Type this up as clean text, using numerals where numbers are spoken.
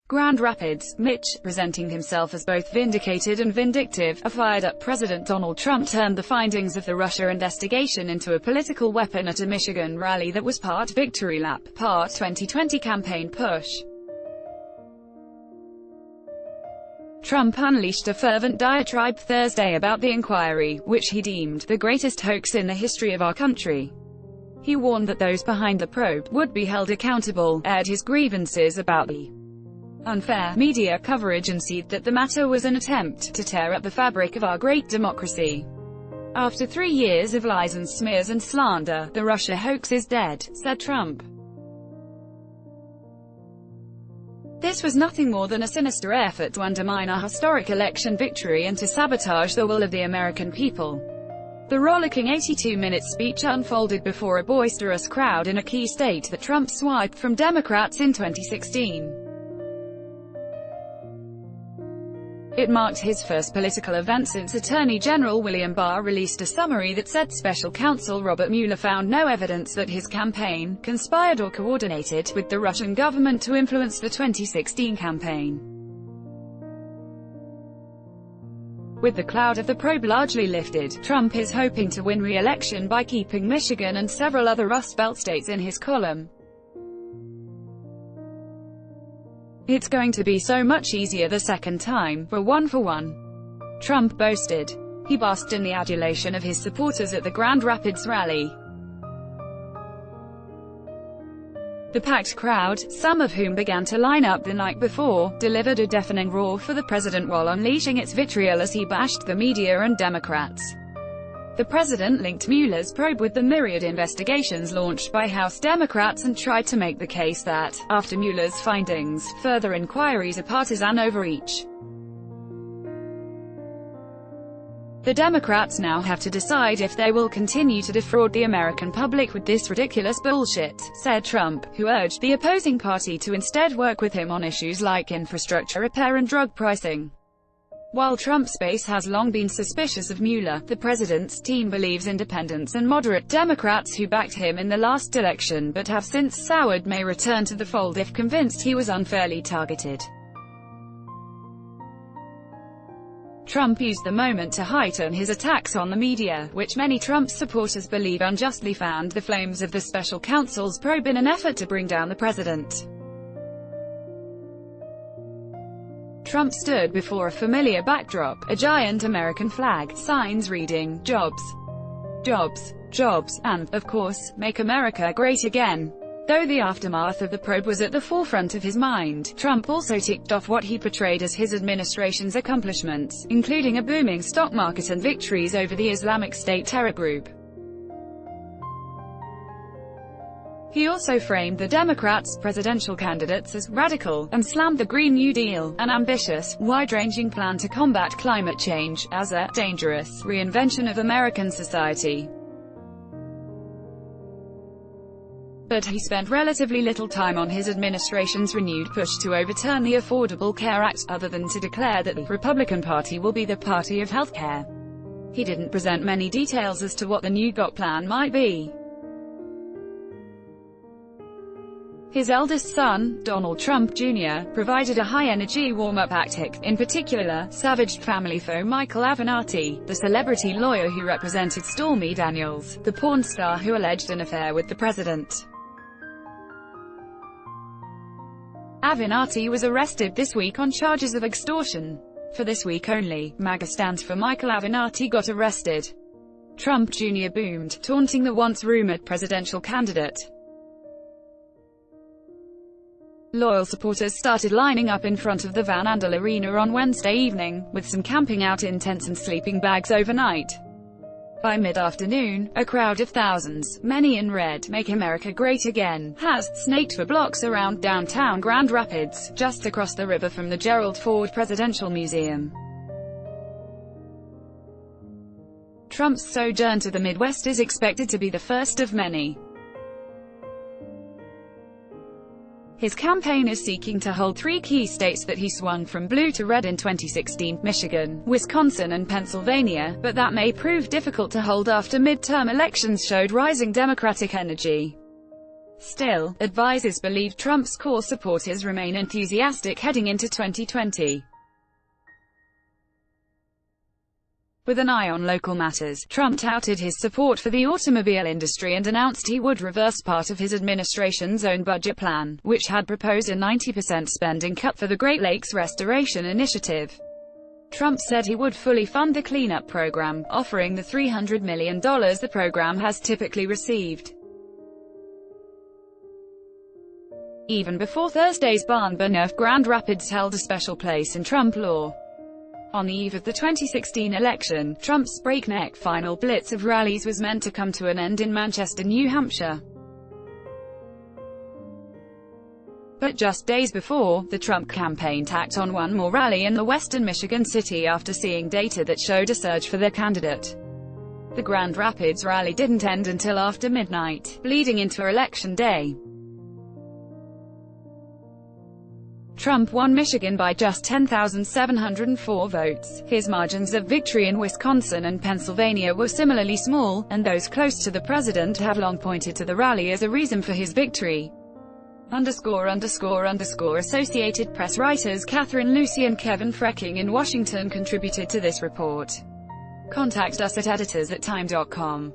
Grand Rapids, Mich, presenting himself as both Vindicated and Vindictive, a fired-up President Donald Trump turned the findings of the Russia investigation into a political weapon at a Michigan rally that was part victory lap, part 2020 campaign push. Trump unleashed a fervent diatribe Thursday about the inquiry, which he deemed the greatest hoax in the history of our country. He warned that those behind the probe would be held accountable, aired his grievances about the unfair media coverage, and said that the matter was an attempt to tear up the fabric of our great democracy. After 3 years of lies and smears and slander, the Russia hoax is dead, said Trump. This was nothing more than a sinister effort to undermine our historic election victory and to sabotage the will of the American people. The rollicking 82-minute speech unfolded before a boisterous crowd in a key state that Trump swiped from Democrats in 2016. It marked his first political event since Attorney General William Barr released a summary that said Special Counsel Robert Mueller found no evidence that his campaign conspired or coordinated with the Russian government to influence the 2016 campaign. With the cloud of the probe largely lifted, Trump is hoping to win re-election by keeping Michigan and several other Rust Belt states in his column. "It's going to be so much easier the second time, we're 1-for-1," Trump boasted. He basked in the adulation of his supporters at the Grand Rapids rally. The packed crowd, some of whom began to line up the night before, delivered a deafening roar for the president while unleashing its vitriol as he bashed the media and Democrats. The president linked Mueller's probe with the myriad investigations launched by House Democrats and tried to make the case that, after Mueller's findings, further inquiries are partisan overreach. The Democrats now have to decide if they will continue to defraud the American public with this ridiculous bullshit, said Trump, who urged the opposing party to instead work with him on issues like infrastructure repair and drug pricing. While Trump's base has long been suspicious of Mueller, the president's team believes independents and moderate Democrats who backed him in the last election but have since soured may return to the fold if convinced he was unfairly targeted. Trump used the moment to heighten his attacks on the media, which many Trump supporters believe unjustly fanned the flames of the special counsel's probe in an effort to bring down the president. Trump stood before a familiar backdrop, a giant American flag, signs reading, "Jobs, Jobs, Jobs," and, of course, "Make America Great Again." Though the aftermath of the probe was at the forefront of his mind, Trump also ticked off what he portrayed as his administration's accomplishments, including a booming stock market and victories over the Islamic State terror group. He also framed the Democrats' presidential candidates as radical, and slammed the Green New Deal, an ambitious, wide-ranging plan to combat climate change, as a dangerous reinvention of American society. But he spent relatively little time on his administration's renewed push to overturn the Affordable Care Act, other than to declare that the Republican Party will be the party of healthcare. He didn't present many details as to what the new GOP plan might be. His eldest son, Donald Trump Jr., provided a high-energy warm-up tactic, in particular, savaged family foe Michael Avenatti, the celebrity lawyer who represented Stormy Daniels, the porn star who alleged an affair with the president. Avenatti was arrested this week on charges of extortion. For this week only, MAGA stands for Michael Avenatti got arrested. Trump Jr. boomed, taunting the once-rumored presidential candidate. Loyal supporters started lining up in front of the Van Andel Arena on Wednesday evening, with some camping out in tents and sleeping bags overnight. By mid-afternoon, a crowd of thousands, many in red, "Make America Great Again," has snaked for blocks around downtown Grand Rapids, just across the river from the Gerald Ford Presidential Museum. Trump's sojourn to the Midwest is expected to be the first of many. His campaign is seeking to hold 3 key states that he swung from blue to red in 2016, Michigan, Wisconsin and Pennsylvania, but that may prove difficult to hold after midterm elections showed rising Democratic energy. Still, advisors believe Trump's core supporters remain enthusiastic heading into 2020. With an eye on local matters, Trump touted his support for the automobile industry and announced he would reverse part of his administration's own budget plan, which had proposed a 90% spending cut for the Great Lakes Restoration Initiative. Trump said he would fully fund the cleanup program, offering the $300 million the program has typically received. Even before Thursday's barn burner, Grand Rapids held a special place in Trump law. On the eve of the 2016 election, Trump's breakneck final blitz of rallies was meant to come to an end in Manchester, New Hampshire. But just days before, the Trump campaign tacked on one more rally in the western Michigan city after seeing data that showed a surge for their candidate. The Grand Rapids rally didn't end until after midnight, bleeding into Election Day. Trump won Michigan by just 10,704 votes. His margins of victory in Wisconsin and Pennsylvania were similarly small, and those close to the president have long pointed to the rally as a reason for his victory. Associated Press writers Catherine Lucy and Kevin Frecking in Washington contributed to this report. Contact us at editors@time.com.